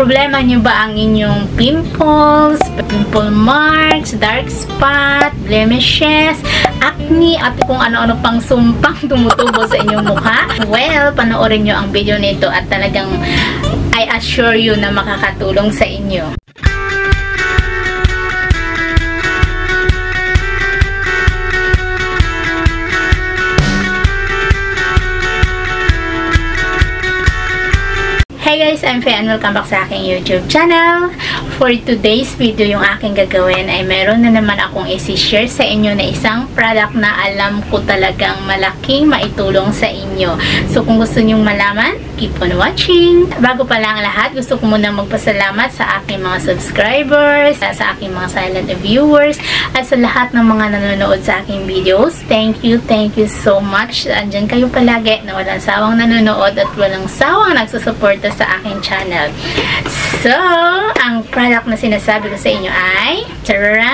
Problema nyo ba ang inyong pimples, pimple marks, dark spot, blemishes, acne, at kung ano-ano pang sumpang tumutubo sa inyong mukha? Well, panoorin nyo ang video nito at talagang I assure you na makakatulong sa inyo. Hey guys, I'm Faye and welcome back sa aking YouTube channel. For today's video, yung aking gagawin ay meron na naman akong isi-share sa inyo na isang product na alam ko talagang malaking maitulong sa inyo. So kung gusto nyong malaman, keep on watching. Bago pa lang lahat, gusto ko muna magpasalamat sa aking mga subscribers, sa aking mga silent viewers, at sa lahat ng mga nanonood sa aking videos. Thank you so much. Andyan kayo palagi na walang sawang nanonood at walang sawang nagsusuporta sa aking channel. So, ang product na sinasabi ko sa inyo ay Taran!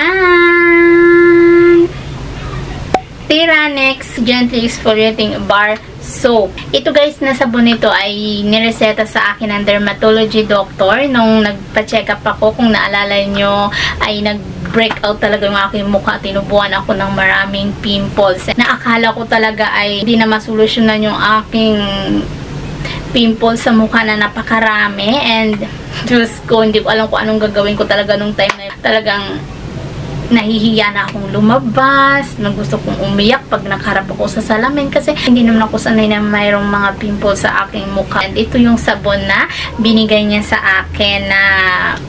Theranex Gently Exfoliating Bar Soap. Ito guys, na sabon nito ay nireseta sa akin ng dermatology doctor nung nagpa-check up ako. Kung naalala nyo, ay nag-breakout talaga yung aking mukha. Tinubuan ako ng maraming pimples. Naakala ko talaga ay hindi na masolusyonan yung aking pimples sa mukha na napakarami, and Diyos ko, hindi ko alam kung anong gagawin ko talaga nung time na yun. Talagang nahihiya na akong lumabas, gusto kong umiyak pag nakaharap ako sa salamin kasi hindi naman ako sanay na mayroong mga pimples sa aking mukha. And ito yung sabon na binigay niya sa akin na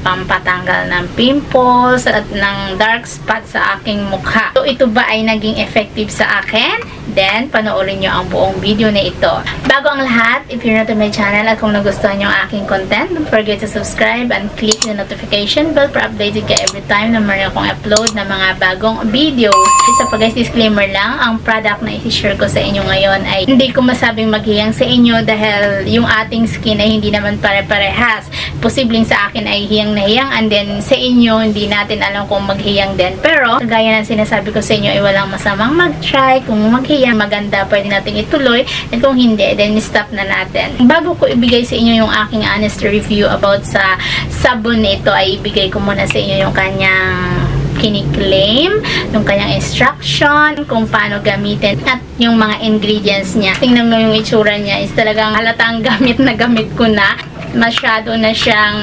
pampatanggal ng pimples at ng dark spot sa aking mukha. So ito ba ay naging effective sa akin? Then panoorin nyo ang buong video na ito. Bago ang lahat, if you're new to my channel at kung nagustuhan nyo ang aking content, don't forget to subscribe and click the notification bell para updated ka every time na meron akong upload na mga bagong videos. Isa pa guys, disclaimer lang, ang product na isi-share ko sa inyo ngayon ay hindi ko masabing maghiyang sa inyo dahil yung ating skin ay hindi naman pare-parehas. Posibleng sa akin ay hiyang na hiyang, and then sa inyo hindi natin alam kung maghiyang din. Pero gaya ng sinasabi ko sa inyo ay walang masamang mag-try. Kung maghiyang maganda, pwede natin ituloy, and kung hindi, then stop na natin. Bago ko ibigay sa inyo yung aking honest review about sa sabon nito, ay ibigay ko muna sa inyo yung kanyang kiniklaim, yung kanyang instruction, kung paano gamitin, at yung mga ingredients niya. Tingnan mo yung itsura niya, is talagang halatang gamit na gamit ko na. Masyado na siyang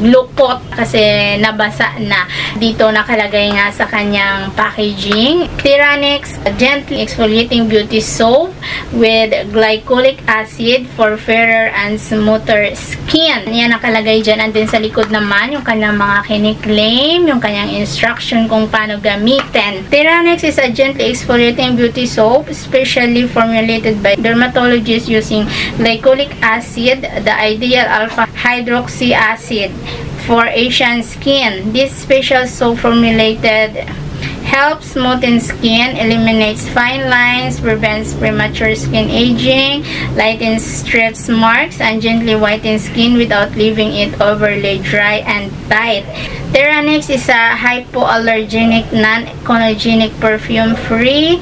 lukot kasi nabasa na. Dito nakalagay nga sa kanyang packaging, Theranex Gently Exfoliating Beauty Soap with glycolic acid for fairer and smoother skin. Yan nakalagay dyan. And then sa likod naman, yung kanyang mga kiniklaim, yung kanyang instruction kung paano gamitin. Theranex is a gently exfoliating beauty soap specially formulated by dermatologists using glycolic acid, the ideal alpha hydroxy acid for Asian skin. This special soap formulated helps smoothen skin, eliminates fine lines, prevents premature skin aging, lightens stretch marks, and gently whitens skin without leaving it overly dry and tight. Theranex is a hypoallergenic, non-cholinergic, perfume-free,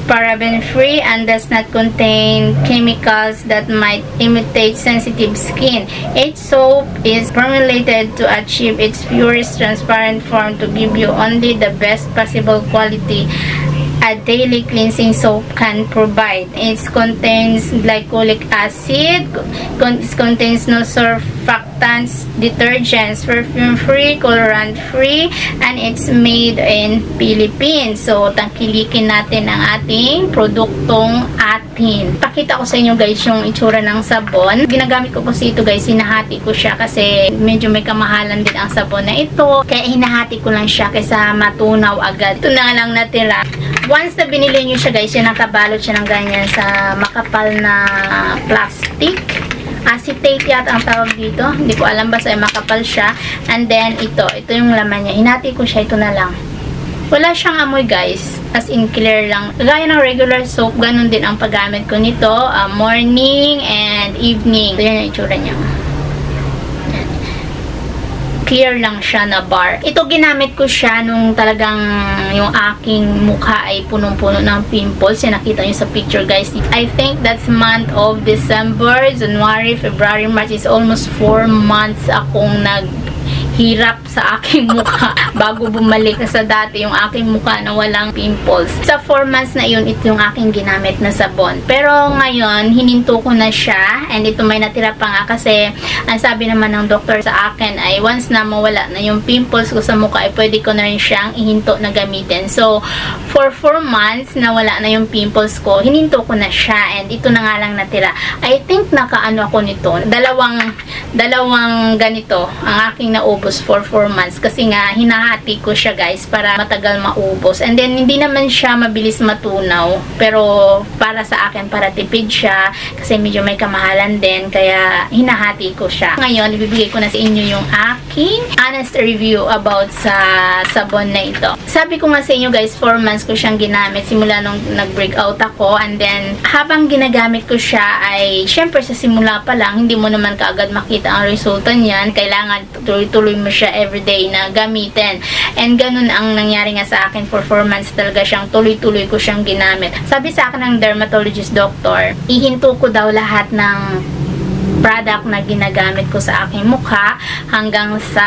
paraben-free, and does not contain chemicals that might irritate sensitive skin. Each soap is formulated to achieve its purest transparent form to give you only the best possible quality a daily cleansing soap can provide. It contains glycolic acid, contains no surfactants, detergents, perfume-free, colorant-free, and it's made in Philippines. So, tangkilikin natin ang ating produktong atin. Pakita ko sa inyo guys yung itsura ng sabon. Ginagamit ko kasi ito guys, hinahati ko siya kasi medyo may kamahalan din ang sabon na ito. Kaya hinahati ko lang siya kaysa matunaw agad. Ito na lang natira. Once na binili nyo siya guys, yan nakabalot siya ng ganyan sa makapal na plastic. Acetate yata ang tawag dito. Hindi ko alam, basta ay makapal siya. And then ito yung laman niya. Hinati ko siya, ito na lang. Wala siyang amoy guys. As in clear lang. Gaya ng regular soap, ganun din ang paggamit ko nito. Morning and evening. Ito yan yung itsura niya. clear lang siya na bar. Ito ginamit ko siya nung talagang yung aking mukha ay punong-puno ng pimples. Yan nakita nyo sa picture guys. I think that's month of December, January, February, March. Is almost 4 months akong hirap sa aking mukha bago bumalik sa dati yung aking mukha na walang pimples. Sa 4 months na yun, ito yung aking ginamit na sabon. Pero ngayon, hininto ko na siya and ito may natira pa nga kasi ang sabi naman ng doktor sa akin ay once na mawala na yung pimples ko sa mukha ay pwede ko na rin siyang ihinto na gamitin. So, for 4 months na wala na yung pimples ko, hininto ko na siya and ito na nga lang natira. I think nakaano ako nito. Dalawang ganito ang aking naubos for 4 months kasi nga hinahati ko siya guys para matagal maubos. And then hindi naman siya mabilis matunaw pero para sa akin para tipid siya kasi medyo may kamahalan din kaya hinahati ko siya. Ngayon ibibigay ko na sa inyo yung aking honest review about sa sabon na ito. Sabi ko nga sa inyo guys, 4 months ko siyang ginamit simula nung nag-breakout ako and then habang ginagamit ko siya ay syempre sa simula pa lang hindi mo naman kaagad makita ang resulta niyan. Kailangan tuloy-tuloy mo siya everyday na gamitin. And ganun ang nangyari nga sa akin for 4 months talaga siyang tuloy-tuloy ko siyang ginamit. Sabi sa akin ng dermatologist doctor, ihinto ko daw lahat ng product na ginagamit ko sa aking mukha hanggang sa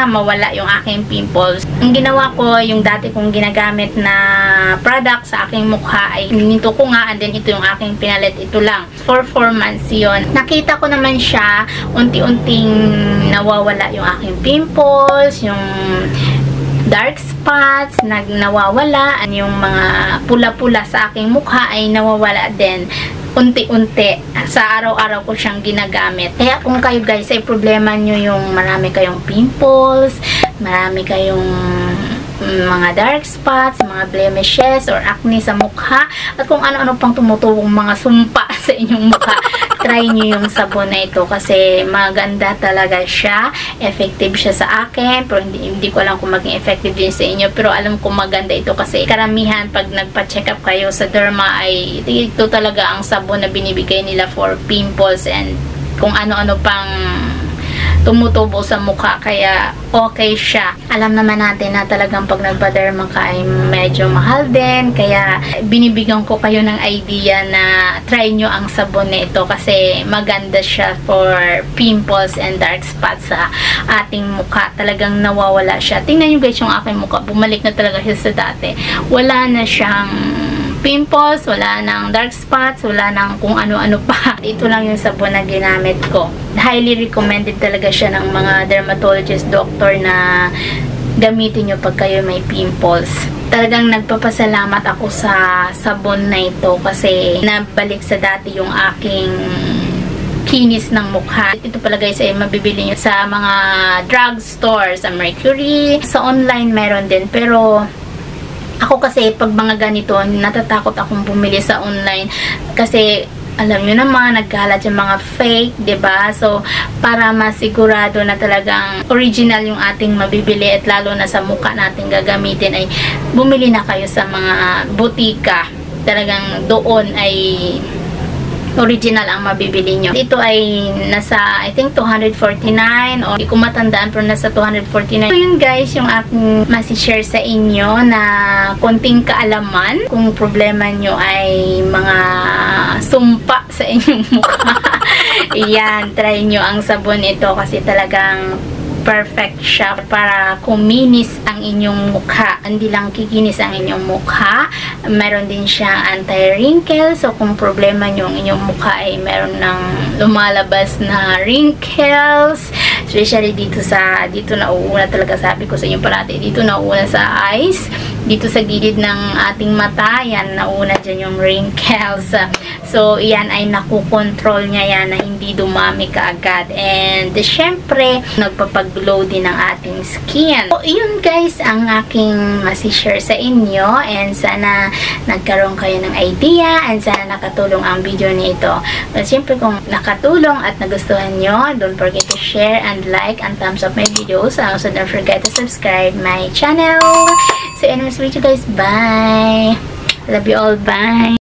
mawala yung aking pimples. Ang ginawa ko, yung dati kong ginagamit na product sa aking mukha ay hininto ko nga and then ito yung aking pinalit. Ito lang. For 4 months yun. Nakita ko naman siya, unti-unting nawawala yung aking pimples, yung dark spots, nawawala, yung mga pula-pula sa aking mukha ay nawawala din. Unti-unti sa araw-araw ko siyang ginagamit. Kaya kung kayo guys ay problema nyo yung marami kayong pimples, marami kayong mga dark spots, mga blemishes or acne sa mukha at kung ano-ano pang tumutubong mga sumpa sa inyong mukha, try nyo yung sabon na ito kasi maganda talaga siya, effective siya sa akin pero hindi ko alam kung maging effective din sa inyo pero alam ko maganda ito kasi karamihan pag nagpa-check up kayo sa derma ay ito talaga ang sabon na binibigay nila for pimples and kung ano-ano pang tumutubo sa mukha kaya okay siya. Alam naman natin na talagang pag nagpa-derma ka ay medyo mahal din kaya binibigyan ko kayo ng idea na try nyo ang sabon na ito kasi maganda siya for pimples and dark spots sa ating mukha. Talagang nawawala siya. Tingnan nyo guys yung aking mukha. Bumalik na talaga siya sa dati. Wala na siyang pimples, wala nang dark spots, wala nang kung ano-ano pa. Ito lang yung sabon na ginamit ko. Highly recommended talaga siya ng mga dermatologist doctor na gamitin nyo pag kayo may pimples. Talagang nagpapasalamat ako sa sabon na ito kasi nabalik sa dati yung aking kinis ng mukha. Ito pala guys ay mabibili nyo sa mga drugstore, sa Mercury. Sa online meron din pero ako kasi pag mga ganito natatakot akong bumili sa online kasi alam nyo naman nagkalat yung mga fake, 'di ba? So para masigurado na talagang original yung ating mabibili at lalo na sa mukha natin gagamitin ay bumili na kayo sa mga butika. Talagang doon ay original ang mabibili nyo. Ito ay nasa, I think, 249 o hindi ko matandaan pero nasa 249. So yun guys, yung aking masishare sa inyo na konting kaalaman. Kung problema nyo ay mga sumpa sa inyong mukha. Iyan, try nyo ang sabon ito kasi talagang perfect siya para kuminis ang inyong mukha. Hindi lang kikinis ang inyong mukha. Meron din siyang anti-wrinkle. So, kung problema nyo ang inyong mukha ay meron ng lumalabas na wrinkles. Especially dito nauuna talaga sabi ko sa inyo parati. Dito nauuna sa eyes. Dito sa gilid ng ating mata. Yan, nauna dyan yung wrinkles. So, yan ay nakukontrol niya yan na hindi dumami kaagad. And, syempre, nagpapag-glow din ang ating skin. So, yun guys, ang aking masishare sa inyo. And, sana nagkaroon kayo ng idea. And, sana nakatulong ang video nito. But, syempre, kung nakatulong at nagustuhan nyo, don't forget to share and like and thumbs up my videos. Also, don't forget to subscribe my channel. So, anyways, with you guys. Bye! Love you all. Bye!